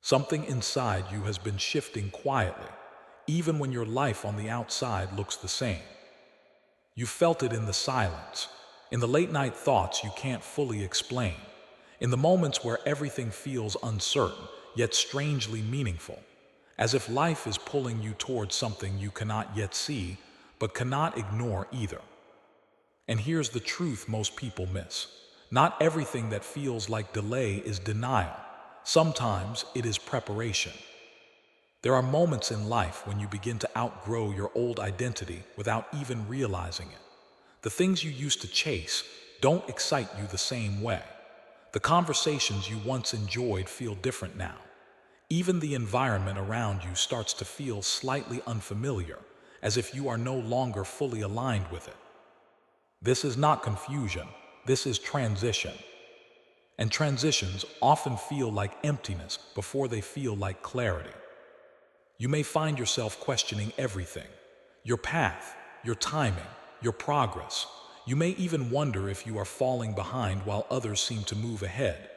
Something inside you has been shifting quietly, even when your life on the outside looks the same. You felt it in the silence, in the late-night thoughts you can't fully explain, in the moments where everything feels uncertain, yet strangely meaningful, as if life is pulling you towards something you cannot yet see, but cannot ignore either. And here's the truth most people miss. Not everything that feels like delay is denial. Sometimes it is preparation. There are moments in life when you begin to outgrow your old identity without even realizing it. The things you used to chase don't excite you the same way. The conversations you once enjoyed feel different now. Even the environment around you starts to feel slightly unfamiliar, as if you are no longer fully aligned with it. This is not confusion, this is transition. And transitions often feel like emptiness before they feel like clarity. You may find yourself questioning everything: your path, your timing, your progress. You may even wonder if you are falling behind while others seem to move ahead.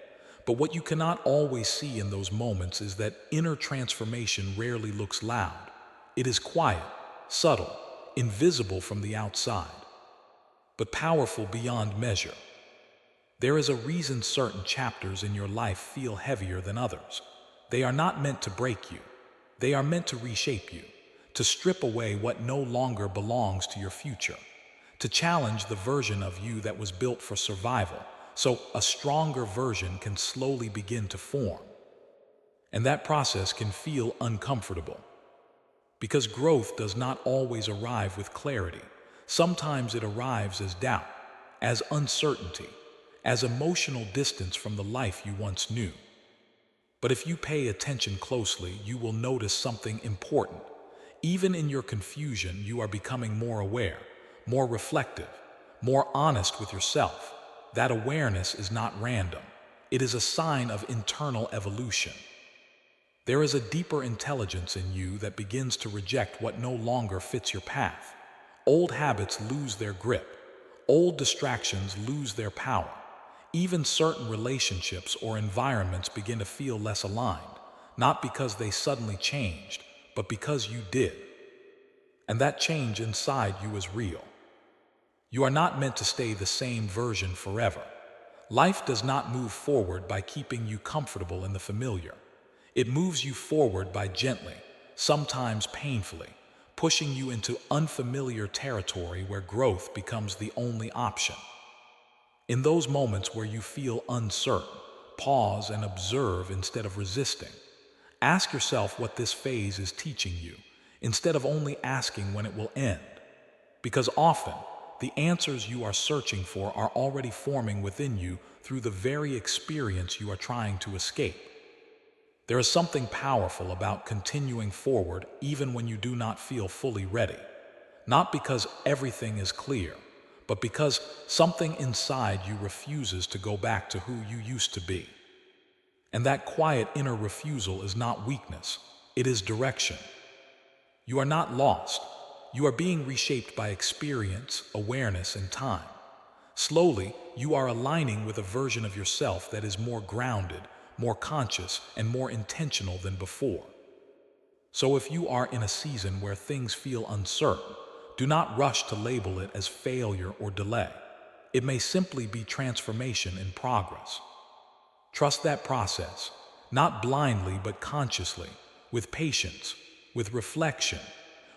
But what you cannot always see in those moments is that inner transformation rarely looks loud. It is quiet, subtle, invisible from the outside, but powerful beyond measure. There is a reason certain chapters in your life feel heavier than others. They are not meant to break you. They are meant to reshape you, to strip away what no longer belongs to your future, to challenge the version of you that was built for survival, so a stronger version can slowly begin to form. And that process can feel uncomfortable, because growth does not always arrive with clarity. Sometimes it arrives as doubt, as uncertainty, as emotional distance from the life you once knew. But if you pay attention closely, you will notice something important. Even in your confusion, you are becoming more aware, more reflective, more honest with yourself. That awareness is not random. It is a sign of internal evolution. There is a deeper intelligence in you that begins to reject what no longer fits your path. Old habits lose their grip. Old distractions lose their power. Even certain relationships or environments begin to feel less aligned, not because they suddenly changed, but because you did. And that change inside you is real. You are not meant to stay the same version forever. Life does not move forward by keeping you comfortable in the familiar. It moves you forward by gently, sometimes painfully, pushing you into unfamiliar territory where growth becomes the only option. In those moments where you feel uncertain, pause and observe instead of resisting. Ask yourself what this phase is teaching you, instead of only asking when it will end. Because often, the answers you are searching for are already forming within you through the very experience you are trying to escape. There is something powerful about continuing forward even when you do not feel fully ready. Not because everything is clear, but because something inside you refuses to go back to who you used to be. And that quiet inner refusal is not weakness, it is direction. You are not lost. You are being reshaped by experience, awareness, and time. Slowly, you are aligning with a version of yourself that is more grounded, more conscious, and more intentional than before. So if you are in a season where things feel uncertain, do not rush to label it as failure or delay. It may simply be transformation in progress. Trust that process, not blindly but consciously, with patience, with reflection,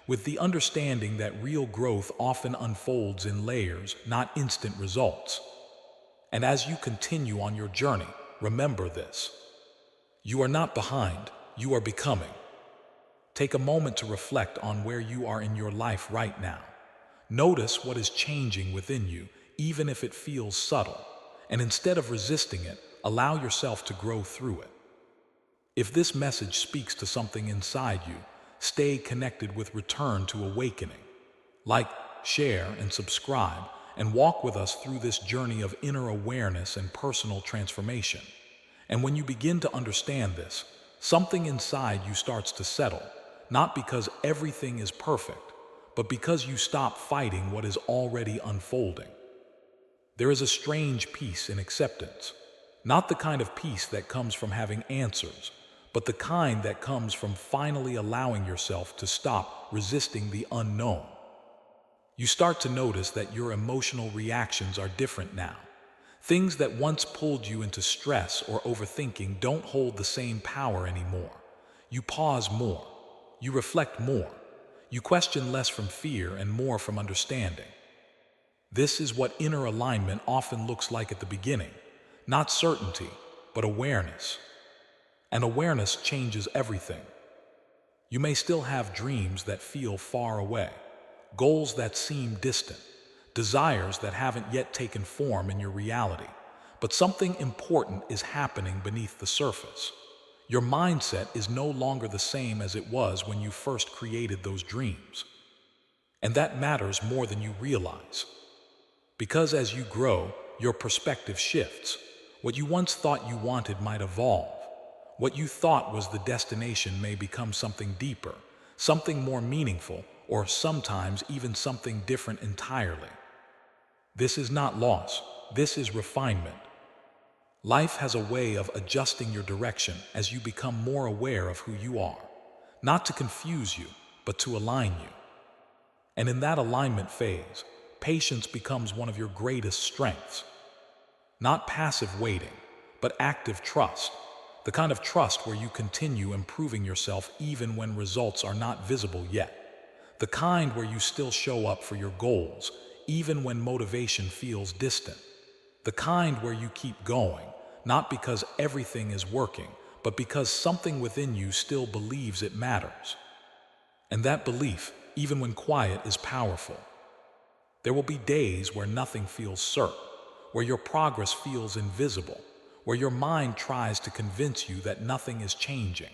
with the understanding that real growth often unfolds in layers, not instant results. And as you continue on your journey, remember this: you are not behind, you are becoming. Take a moment to reflect on where you are in your life right now. Notice what is changing within you, even if it feels subtle, and instead of resisting it, allow yourself to grow through it. If this message speaks to something inside you, stay connected with Return to Awakening. Like, share, and subscribe, and walk with us through this journey of inner awareness and personal transformation. And when you begin to understand this, something inside you starts to settle, not because everything is perfect, but because you stop fighting what is already unfolding. There is a strange peace in acceptance, not the kind of peace that comes from having answers, but the kind that comes from finally allowing yourself to stop resisting the unknown. You start to notice that your emotional reactions are different now. Things that once pulled you into stress or overthinking don't hold the same power anymore. You pause more. You reflect more. You question less from fear and more from understanding. This is what inner alignment often looks like at the beginning. Not certainty, but awareness. And awareness changes everything. You may still have dreams that feel far away, goals that seem distant, desires that haven't yet taken form in your reality. But something important is happening beneath the surface. Your mindset is no longer the same as it was when you first created those dreams. And that matters more than you realize. Because as you grow, your perspective shifts. What you once thought you wanted might evolve. What you thought was the destination may become something deeper, something more meaningful, or sometimes even something different entirely. This is not loss, this is refinement. Life has a way of adjusting your direction as you become more aware of who you are, not to confuse you, but to align you. And in that alignment phase, patience becomes one of your greatest strengths. Not passive waiting, but active trust. The kind of trust where you continue improving yourself even when results are not visible yet. The kind where you still show up for your goals, even when motivation feels distant. The kind where you keep going, not because everything is working, but because something within you still believes it matters. And that belief, even when quiet, is powerful. There will be days where nothing feels certain, where your progress feels invisible, where your mind tries to convince you that nothing is changing.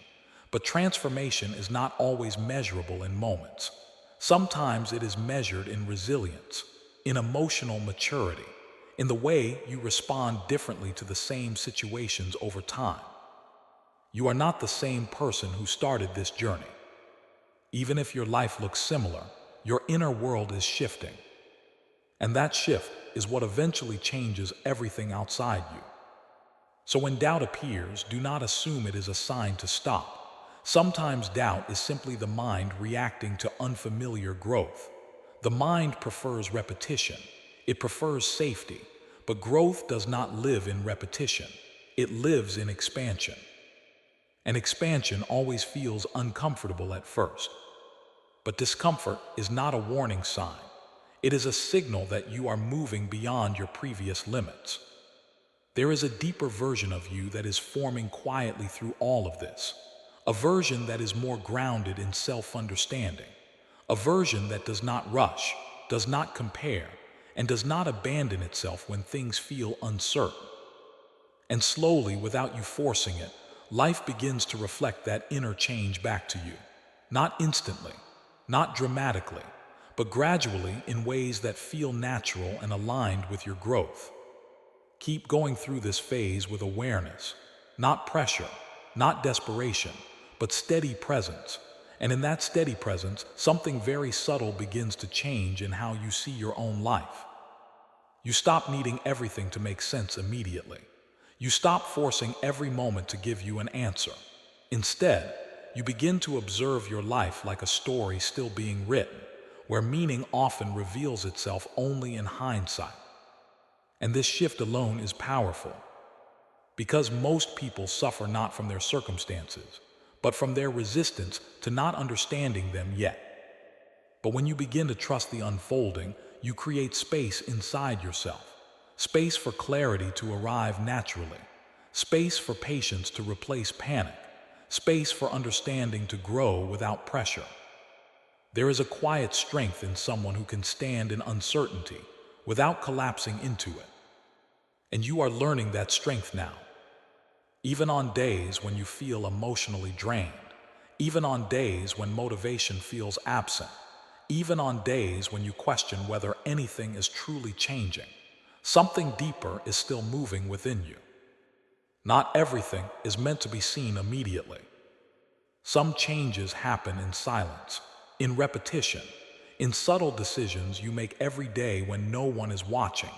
But transformation is not always measurable in moments. Sometimes it is measured in resilience, in emotional maturity, in the way you respond differently to the same situations over time. You are not the same person who started this journey. Even if your life looks similar, your inner world is shifting. And that shift is what eventually changes everything outside you. So when doubt appears, do not assume it is a sign to stop. Sometimes doubt is simply the mind reacting to unfamiliar growth. The mind prefers repetition. It prefers safety. But growth does not live in repetition. It lives in expansion. And expansion always feels uncomfortable at first. But discomfort is not a warning sign. It is a signal that you are moving beyond your previous limits. There is a deeper version of you that is forming quietly through all of this. A version that is more grounded in self-understanding. A version that does not rush, does not compare, and does not abandon itself when things feel uncertain. And slowly, without you forcing it, life begins to reflect that inner change back to you. Not instantly, not dramatically, but gradually in ways that feel natural and aligned with your growth. Keep going through this phase with awareness, not pressure, not desperation, but steady presence. And in that steady presence, something very subtle begins to change in how you see your own life. You stop needing everything to make sense immediately. You stop forcing every moment to give you an answer. Instead, you begin to observe your life like a story still being written, where meaning often reveals itself only in hindsight. And this shift alone is powerful, because most people suffer not from their circumstances, but from their resistance to not understanding them yet. But when you begin to trust the unfolding, you create space inside yourself, space for clarity to arrive naturally, space for patience to replace panic, space for understanding to grow without pressure. There is a quiet strength in someone who can stand in uncertainty without collapsing into it. And you are learning that strength now. Even on days when you feel emotionally drained, even on days when motivation feels absent, even on days when you question whether anything is truly changing, something deeper is still moving within you. Not everything is meant to be seen immediately. Some changes happen in silence, in repetition, in subtle decisions you make every day when no one is watching.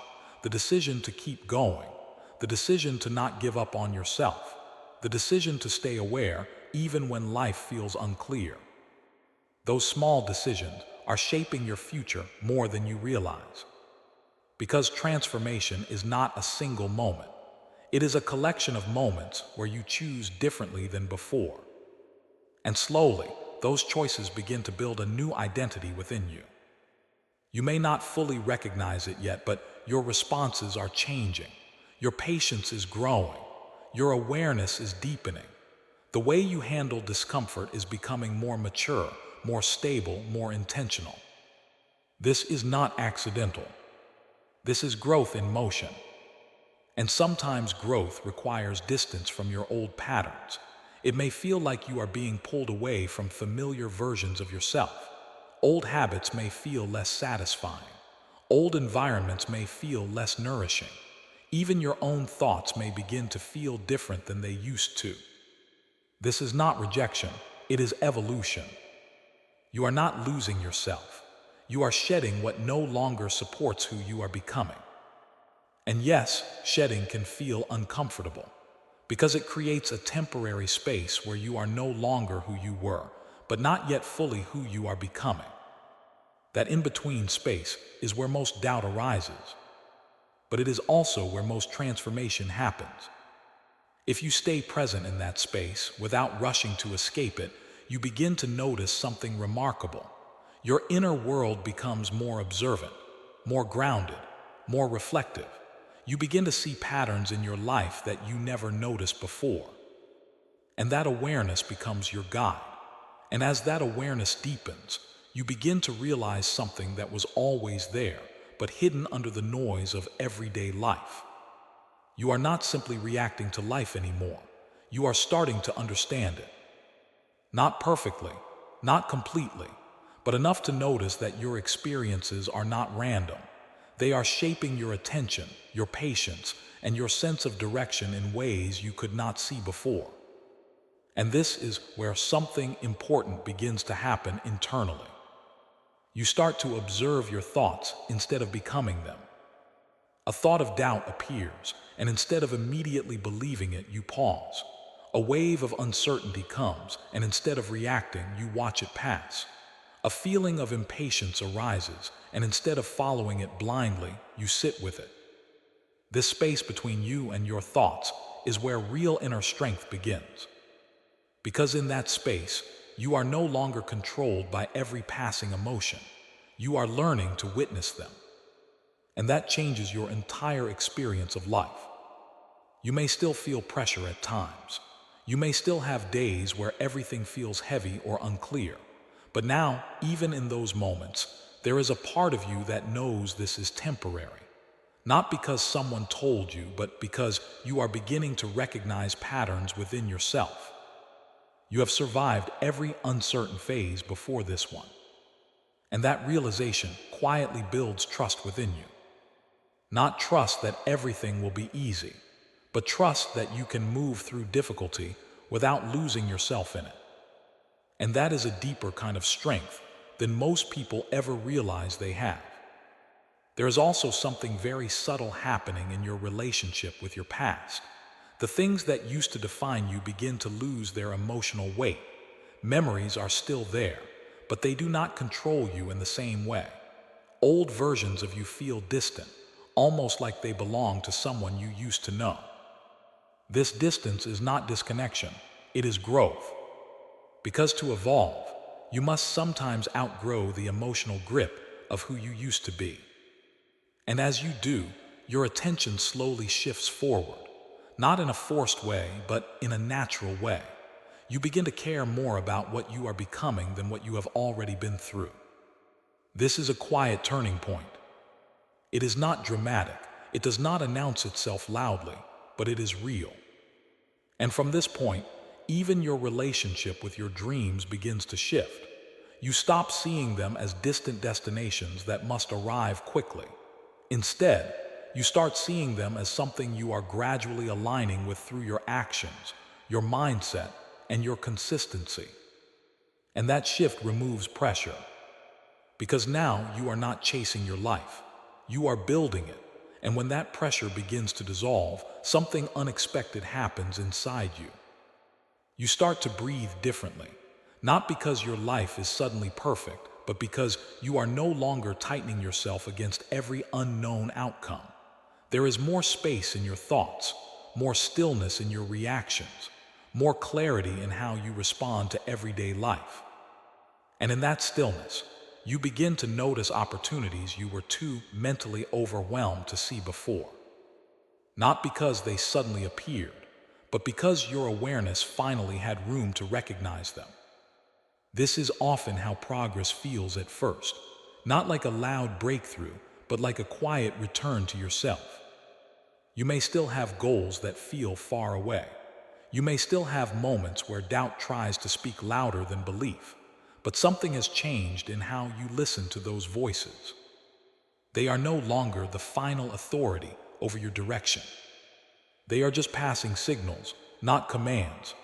The decision to keep going, the decision to not give up on yourself, the decision to stay aware even when life feels unclear. Those small decisions are shaping your future more than you realize. Because transformation is not a single moment. It is a collection of moments where you choose differently than before. And slowly, those choices begin to build a new identity within you. You may not fully recognize it yet, but your responses are changing. Your patience is growing. Your awareness is deepening. The way you handle discomfort is becoming more mature, more stable, more intentional. This is not accidental. This is growth in motion. And sometimes growth requires distance from your old patterns. It may feel like you are being pulled away from familiar versions of yourself. Old habits may feel less satisfying. Old environments may feel less nourishing. Even your own thoughts may begin to feel different than they used to. This is not rejection, it is evolution. You are not losing yourself. You are shedding what no longer supports who you are becoming. And yes, shedding can feel uncomfortable, because it creates a temporary space where you are no longer who you were, but not yet fully who you are becoming. That in-between space is where most doubt arises, but it is also where most transformation happens. If you stay present in that space without rushing to escape it, you begin to notice something remarkable. Your inner world becomes more observant, more grounded, more reflective. You begin to see patterns in your life that you never noticed before. And that awareness becomes your guide. And as that awareness deepens, you begin to realize something that was always there, but hidden under the noise of everyday life. You are not simply reacting to life anymore. You are starting to understand it. Not perfectly, not completely, but enough to notice that your experiences are not random. They are shaping your attention, your patience, and your sense of direction in ways you could not see before. And this is where something important begins to happen internally. You start to observe your thoughts instead of becoming them. A thought of doubt appears, and instead of immediately believing it, you pause. A wave of uncertainty comes, and instead of reacting, you watch it pass. A feeling of impatience arises, and instead of following it blindly, you sit with it. This space between you and your thoughts is where real inner strength begins. Because in that space, you are no longer controlled by every passing emotion. You are learning to witness them. And that changes your entire experience of life. You may still feel pressure at times. You may still have days where everything feels heavy or unclear. But now, even in those moments, there is a part of you that knows this is temporary. Not because someone told you, but because you are beginning to recognize patterns within yourself. You have survived every uncertain phase before this one. And that realization quietly builds trust within you. Not trust that everything will be easy, but trust that you can move through difficulty without losing yourself in it. And that is a deeper kind of strength than most people ever realize they have. There is also something very subtle happening in your relationship with your past. The things that used to define you begin to lose their emotional weight. Memories are still there, but they do not control you in the same way. Old versions of you feel distant, almost like they belong to someone you used to know. This distance is not disconnection, it is growth. Because to evolve, you must sometimes outgrow the emotional grip of who you used to be. And as you do, your attention slowly shifts forward, not in a forced way, but in a natural way. You begin to care more about what you are becoming than what you have already been through. This is a quiet turning point. It is not dramatic, it does not announce itself loudly, but it is real. And from this point, even your relationship with your dreams begins to shift. You stop seeing them as distant destinations that must arrive quickly. Instead, you start seeing them as something you are gradually aligning with through your actions, your mindset, and your consistency. And that shift removes pressure. Because now you are not chasing your life. You are building it. And when that pressure begins to dissolve, something unexpected happens inside you. You start to breathe differently, not because your life is suddenly perfect, but because you are no longer tightening yourself against every unknown outcome. There is more space in your thoughts, more stillness in your reactions, more clarity in how you respond to everyday life. And in that stillness, you begin to notice opportunities you were too mentally overwhelmed to see before. Not because they suddenly appeared, but because your awareness finally had room to recognize them. This is often how progress feels at first, not like a loud breakthrough, but like a quiet return to yourself. You may still have goals that feel far away. You may still have moments where doubt tries to speak louder than belief, but something has changed in how you listen to those voices. They are no longer the final authority over your direction. They are just passing signals, not commands.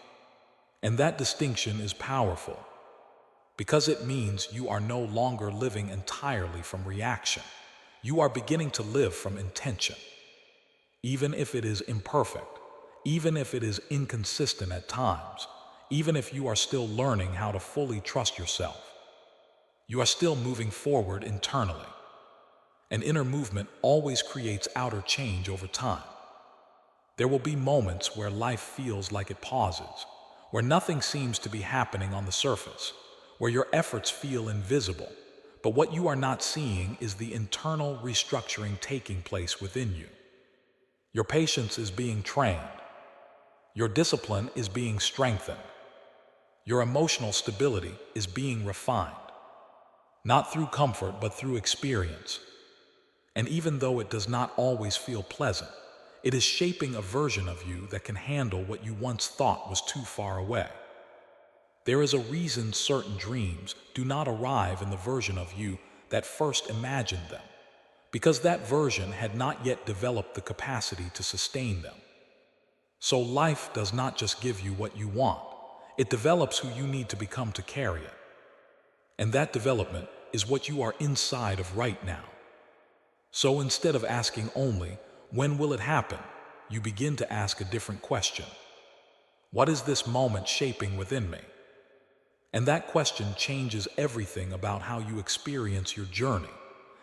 And that distinction is powerful, because it means you are no longer living entirely from reaction. You are beginning to live from intention. Even if it is imperfect, even if it is inconsistent at times, even if you are still learning how to fully trust yourself, you are still moving forward internally. An inner movement always creates outer change over time. There will be moments where life feels like it pauses, where nothing seems to be happening on the surface, where your efforts feel invisible, but what you are not seeing is the internal restructuring taking place within you. Your patience is being trained. Your discipline is being strengthened. Your emotional stability is being refined, not through comfort but through experience. And even though it does not always feel pleasant, it is shaping a version of you that can handle what you once thought was too far away. There is a reason certain dreams do not arrive in the version of you that first imagined them, because that version had not yet developed the capacity to sustain them. So life does not just give you what you want, it develops who you need to become to carry it. And that development is what you are inside of right now. So instead of asking only, when will it happen, you begin to ask a different question. What is this moment shaping within me? And that question changes everything about how you experience your journey.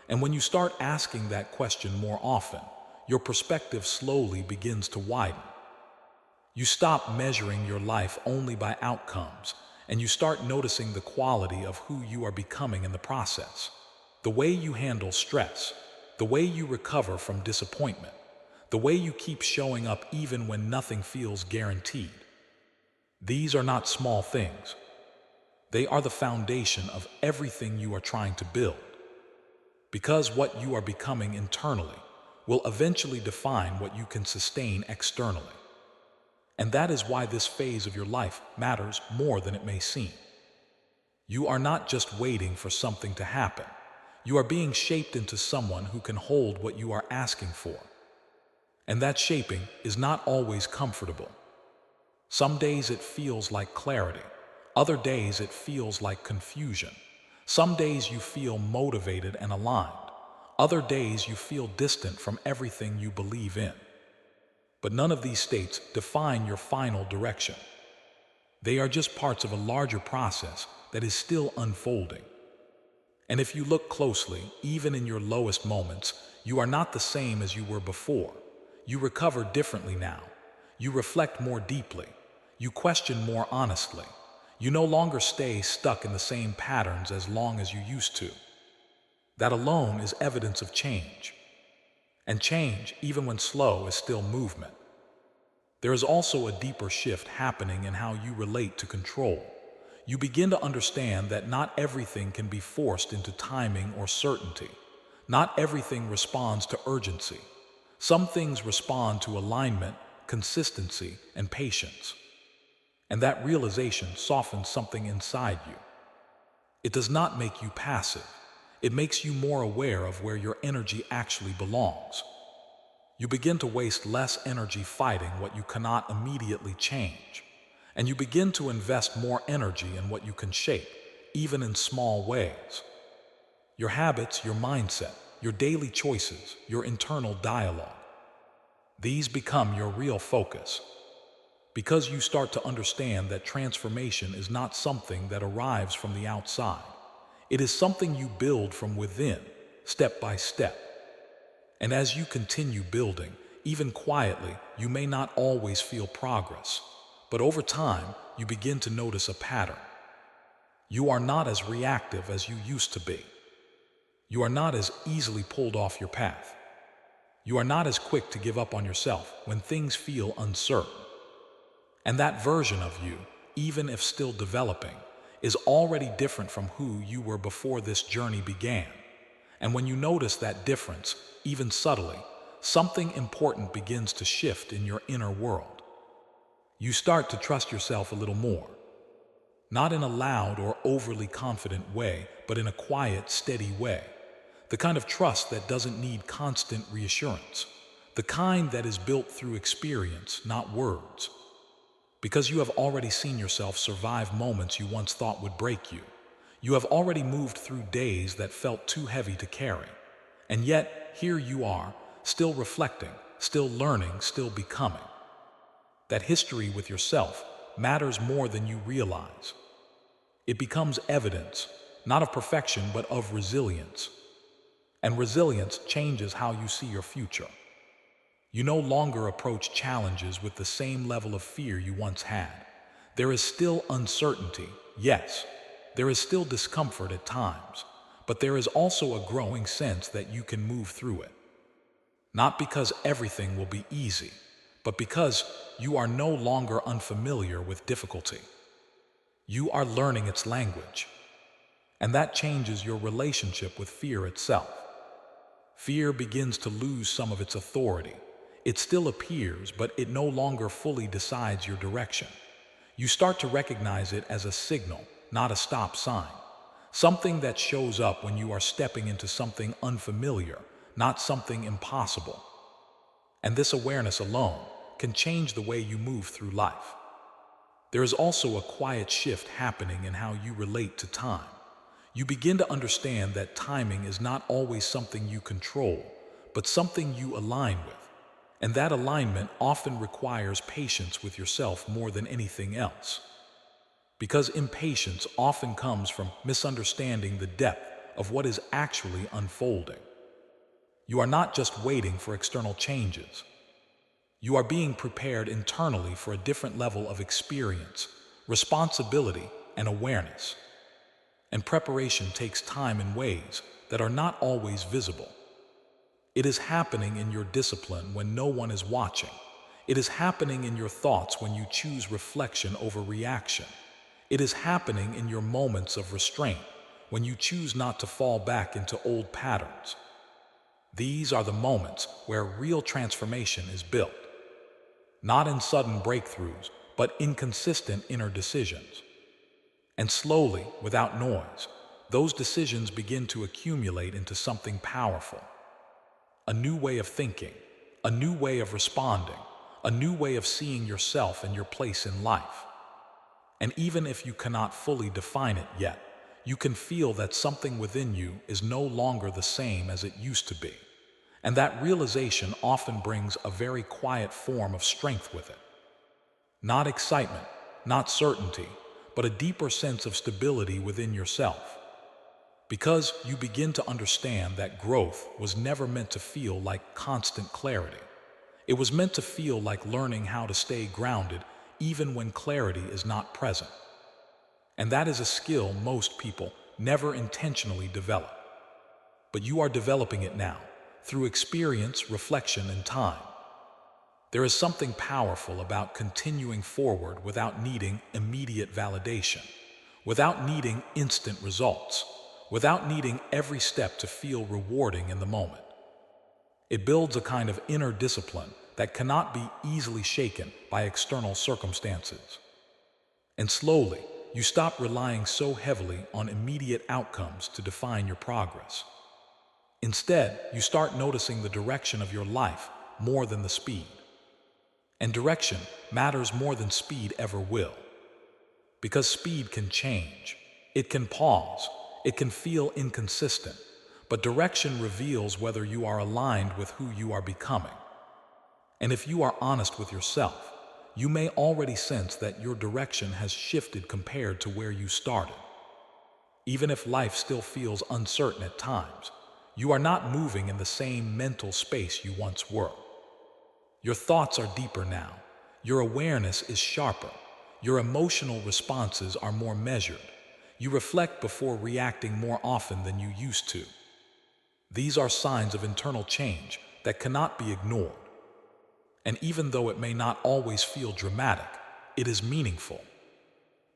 And when you start asking that question more often, your perspective slowly begins to widen. You stop measuring your life only by outcomes, and you start noticing the quality of who you are becoming in the process. The way you handle stress, the way you recover from disappointment, the way you keep showing up even when nothing feels guaranteed. These are not small things. They are the foundation of everything you are trying to build. Because what you are becoming internally will eventually define what you can sustain externally. And that is why this phase of your life matters more than it may seem. You are not just waiting for something to happen. You are being shaped into someone who can hold what you are asking for. And that shaping is not always comfortable. Some days it feels like clarity. Other days it feels like confusion. Some days you feel motivated and aligned. Other days you feel distant from everything you believe in. But none of these states define your final direction. They are just parts of a larger process that is still unfolding. And if you look closely, even in your lowest moments, you are not the same as you were before. You recover differently now. You reflect more deeply. You question more honestly. You no longer stay stuck in the same patterns as long as you used to. That alone is evidence of change. And change, even when slow, is still movement. There is also a deeper shift happening in how you relate to control. You begin to understand that not everything can be forced into timing or certainty. Not everything responds to urgency. Some things respond to alignment, consistency, and patience. And that realization softens something inside you. It does not make you passive. It makes you more aware of where your energy actually belongs. You begin to waste less energy fighting what you cannot immediately change. And you begin to invest more energy in what you can shape, even in small ways. Your habits, your mindset, your daily choices, your internal dialogue. These become your real focus. Because you start to understand that transformation is not something that arrives from the outside. It is something you build from within, step by step. And as you continue building, even quietly, you may not always feel progress, but over time, you begin to notice a pattern. You are not as reactive as you used to be. You are not as easily pulled off your path. You are not as quick to give up on yourself when things feel uncertain. And that version of you, even if still developing, is already different from who you were before this journey began. And when you notice that difference, even subtly, something important begins to shift in your inner world. You start to trust yourself a little more. Not in a loud or overly confident way, but in a quiet, steady way. The kind of trust that doesn't need constant reassurance. The kind that is built through experience, not words. Because you have already seen yourself survive moments you once thought would break you. You have already moved through days that felt too heavy to carry. And yet, here you are, still reflecting, still learning, still becoming. That history with yourself matters more than you realize. It becomes evidence, not of perfection, but of resilience. And resilience changes how you see your future. You no longer approach challenges with the same level of fear you once had. There is still uncertainty, yes. There is still discomfort at times, but there is also a growing sense that you can move through it. Not because everything will be easy, but because you are no longer unfamiliar with difficulty. You are learning its language, and that changes your relationship with fear itself. Fear begins to lose some of its authority. It still appears, but it no longer fully decides your direction. You start to recognize it as a signal, not a stop sign. Something that shows up when you are stepping into something unfamiliar, not something impossible. And this awareness alone can change the way you move through life. There is also a quiet shift happening in how you relate to time. You begin to understand that timing is not always something you control, but something you align with. And that alignment often requires patience with yourself more than anything else. Because impatience often comes from misunderstanding the depth of what is actually unfolding. You are not just waiting for external changes. You are being prepared internally for a different level of experience, responsibility, and awareness. And preparation takes time in ways that are not always visible. It is happening in your discipline when no one is watching. It is happening in your thoughts when you choose reflection over reaction. It is happening in your moments of restraint when you choose not to fall back into old patterns. These are the moments where real transformation is built. Not in sudden breakthroughs, but in consistent inner decisions. And slowly, without noise, those decisions begin to accumulate into something powerful. A new way of thinking, a new way of responding, a new way of seeing yourself and your place in life. And even if you cannot fully define it yet, you can feel that something within you is no longer the same as it used to be. And that realization often brings a very quiet form of strength with it. Not excitement, not certainty, but a deeper sense of stability within yourself. Because you begin to understand that growth was never meant to feel like constant clarity. It was meant to feel like learning how to stay grounded even when clarity is not present. And that is a skill most people never intentionally develop. But you are developing it now, through experience, reflection, and time. There is something powerful about continuing forward without needing immediate validation, without needing instant results, without needing every step to feel rewarding in the moment. It builds a kind of inner discipline that cannot be easily shaken by external circumstances. And slowly, you stop relying so heavily on immediate outcomes to define your progress. Instead, you start noticing the direction of your life more than the speed. And direction matters more than speed ever will. Because speed can change, it can pause, it can feel inconsistent, but direction reveals whether you are aligned with who you are becoming. And if you are honest with yourself, you may already sense that your direction has shifted compared to where you started. Even if life still feels uncertain at times, you are not moving in the same mental space you once were. Your thoughts are deeper now. Your awareness is sharper. Your emotional responses are more measured. You reflect before reacting more often than you used to. These are signs of internal change that cannot be ignored. And even though it may not always feel dramatic, it is meaningful.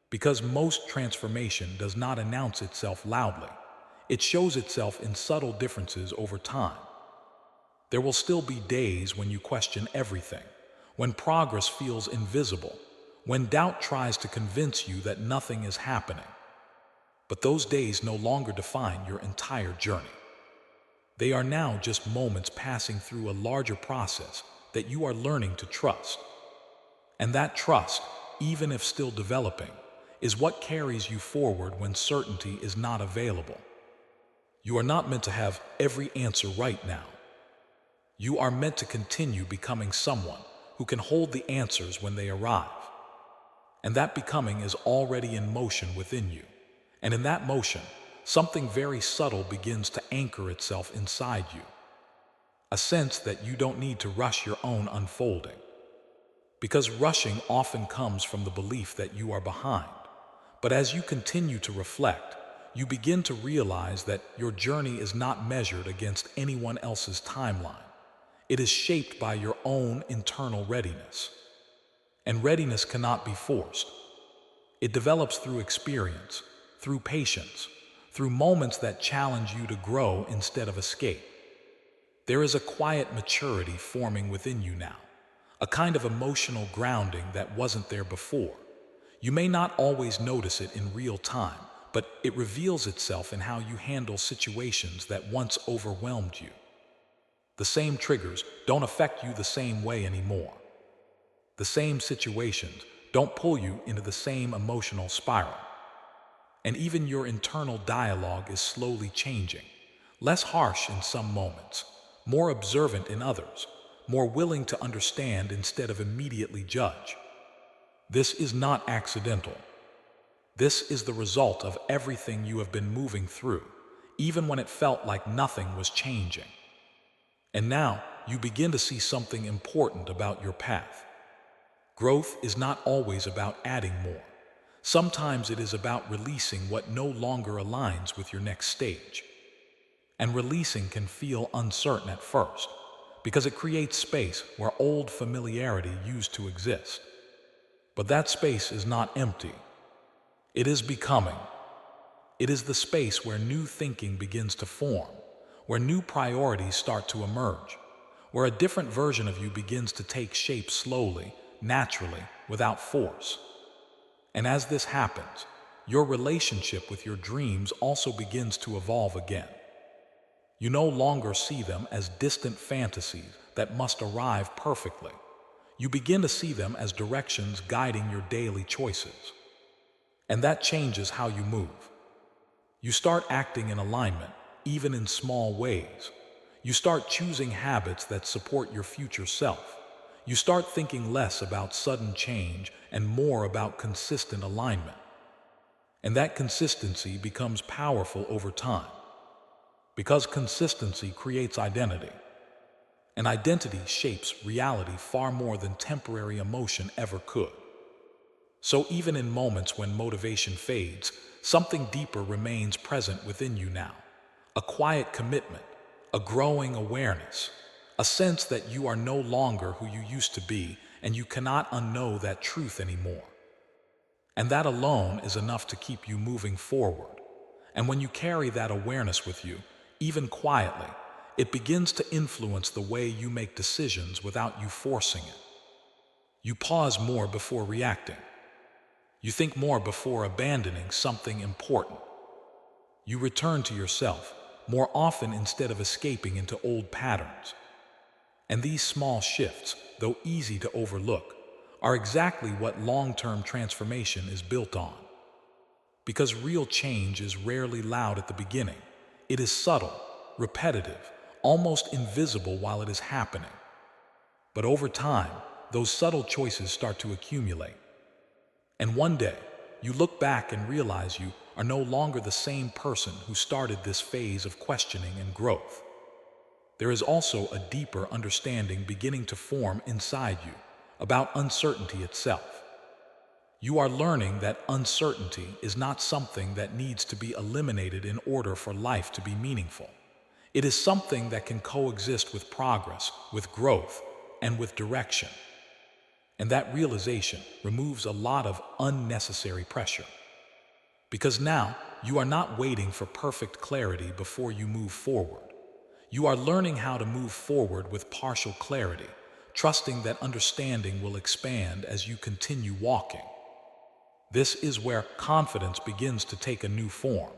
Because most transformation does not announce itself loudly. It shows itself in subtle differences over time. There will still be days when you question everything, when progress feels invisible, when doubt tries to convince you that nothing is happening. But those days no longer define your entire journey. They are now just moments passing through a larger process that you are learning to trust. And that trust, even if still developing, is what carries you forward when certainty is not available. You are not meant to have every answer right now. You are meant to continue becoming someone who can hold the answers when they arrive. And that becoming is already in motion within you. And in that motion, something very subtle begins to anchor itself inside you. A sense that you don't need to rush your own unfolding. Because rushing often comes from the belief that you are behind. But as you continue to reflect, you begin to realize that your journey is not measured against anyone else's timeline. It is shaped by your own internal readiness. And readiness cannot be forced. It develops through experience, through patience, through moments that challenge you to grow instead of escape. There is a quiet maturity forming within you now, a kind of emotional grounding that wasn't there before. You may not always notice it in real time, but it reveals itself in how you handle situations that once overwhelmed you. The same triggers don't affect you the same way anymore. The same situations don't pull you into the same emotional spiral. And even your internal dialogue is slowly changing, less harsh in some moments, more observant in others, more willing to understand instead of immediately judge. This is not accidental. This is the result of everything you have been moving through, even when it felt like nothing was changing. And now you begin to see something important about your path. Growth is not always about adding more. Sometimes it is about releasing what no longer aligns with your next stage. And releasing can feel uncertain at first, because it creates space where old familiarity used to exist. But that space is not empty. It is becoming. It is the space where new thinking begins to form, where new priorities start to emerge, where a different version of you begins to take shape slowly, naturally, without force. And as this happens, your relationship with your dreams also begins to evolve again. You no longer see them as distant fantasies that must arrive perfectly. You begin to see them as directions guiding your daily choices. And that changes how you move. You start acting in alignment, even in small ways. You start choosing habits that support your future self. You start thinking less about sudden change and more about consistent alignment. And that consistency becomes powerful over time. Because consistency creates identity. And identity shapes reality far more than temporary emotion ever could. So even in moments when motivation fades, something deeper remains present within you now. A quiet commitment, a growing awareness, a sense that you are no longer who you used to be and you cannot unknow that truth anymore. And that alone is enough to keep you moving forward. And when you carry that awareness with you, even quietly, it begins to influence the way you make decisions without you forcing it. You pause more before reacting. You think more before abandoning something important. You return to yourself more often instead of escaping into old patterns. And these small shifts, though easy to overlook, are exactly what long-term transformation is built on. Because real change is rarely loud at the beginning. It is subtle, repetitive, almost invisible while it is happening. But over time, those subtle choices start to accumulate. And one day, you look back and realize you are no longer the same person who started this phase of questioning and growth. There is also a deeper understanding beginning to form inside you about uncertainty itself. You are learning that uncertainty is not something that needs to be eliminated in order for life to be meaningful. It is something that can coexist with progress, with growth, and with direction. And that realization removes a lot of unnecessary pressure. Because now, you are not waiting for perfect clarity before you move forward. You are learning how to move forward with partial clarity, trusting that understanding will expand as you continue walking. This is where confidence begins to take a new form.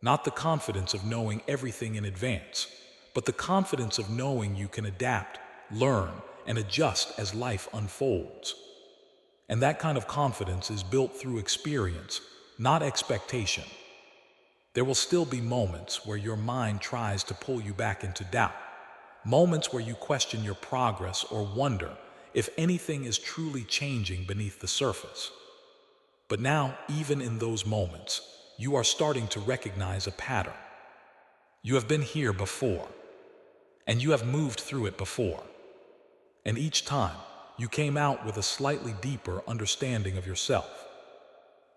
Not the confidence of knowing everything in advance, but the confidence of knowing you can adapt, learn, and adjust as life unfolds. And that kind of confidence is built through experience, not expectation. There will still be moments where your mind tries to pull you back into doubt, moments where you question your progress or wonder if anything is truly changing beneath the surface. But now, even in those moments, you are starting to recognize a pattern. You have been here before, and you have moved through it before. And each time, you came out with a slightly deeper understanding of yourself.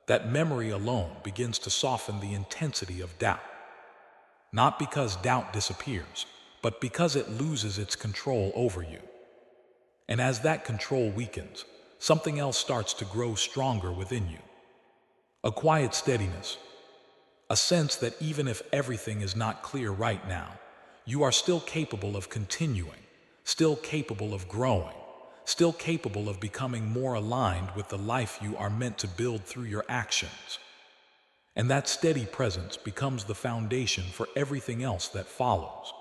That memory alone begins to soften the intensity of doubt. Not because doubt disappears, but because it loses its control over you. And as that control weakens, something else starts to grow stronger within you. A quiet steadiness, a sense that even if everything is not clear right now, you are still capable of continuing, still capable of growing, still capable of becoming more aligned with the life you are meant to build through your actions. And that steady presence becomes the foundation for everything else that follows.